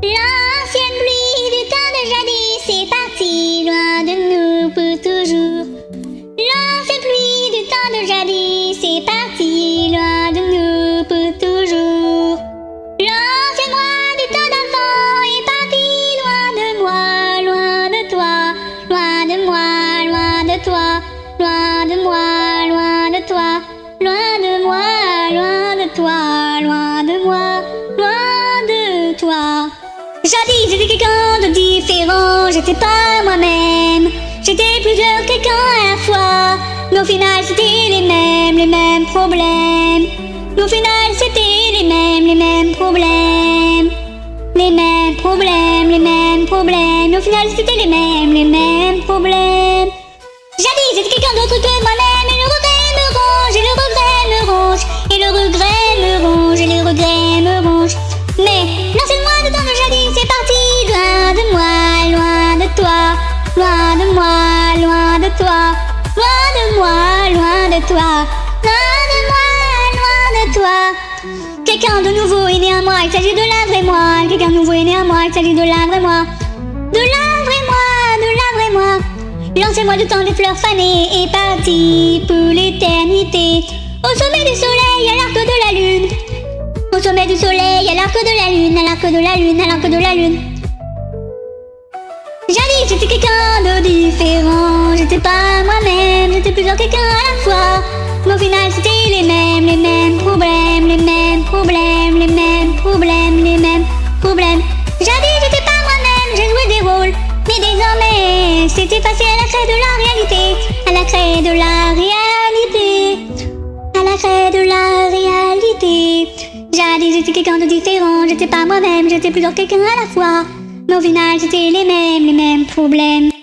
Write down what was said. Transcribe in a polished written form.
L'ancienne pluie du temps de jadis est partie loin de nous pour toujours. L'ancienne pluie du temps de jadis est partie loin de nous pour toujours. L'ancien moi du temps d'enfant est parti loin de moi, loin de toi, loin de moi, loin de toi, loin de moi, loin de toi, loin de moi, loin de toi, loin de moi, loin de toi. Jadis j'étais quelqu'un de différent, j'étais pas moi-même. J'étais plusieurs quelqu'un à la fois, mais au final c'était les mêmes problèmes. Mais au final c'était les mêmes problèmes. Les mêmes problèmes, les mêmes problèmes. Mais au final c'était les mêmes problèmes. Jadis j'étais quelqu'un d'autre que moi-même, et le regret me ronge, et le regret me ronge, et le regret me ronge, et le regret me ronge. Mais l'ancien moi de temps de jadis est parti loin de moi, loin de toi, loin de moi, loin de toi, loin de moi, loin de toi, loin de moi, loin de toi. Quelqu'un de nouveau est né à moi, il s'agit de la vraie moi. Quelqu'un de nouveau est né à moi, il s'agit de la vraie moi. De la vraie moi, de la vraie moi. L'ancien moi du temps des fleurs fanées est parti pour l'éternité. Au sommet du soleil, à l'arc de la lune. Au sommet du soleil, à l'arc de la lune, à l'arc de la lune, à l'arc de la lune. Jadis j'étais quelqu'un de différent, j'étais pas moi-même, j'étais plusieurs quelqu'un à la fois. Mais au final c'était les mêmes problèmes, les mêmes problèmes, les mêmes problèmes, les mêmes problèmes. Jadis j'étais pas moi-même, j'ai joué des rôles, mais désormais c'est effacé à la craie de la réalité, à la craie de la réalité, à la craie de la réalité. Jadis j'étais quelqu'un de différent, j'étais pas moi-même, j'étais plusieurs quelqu'un à la fois. Mais au final c'était les mêmes problèmes.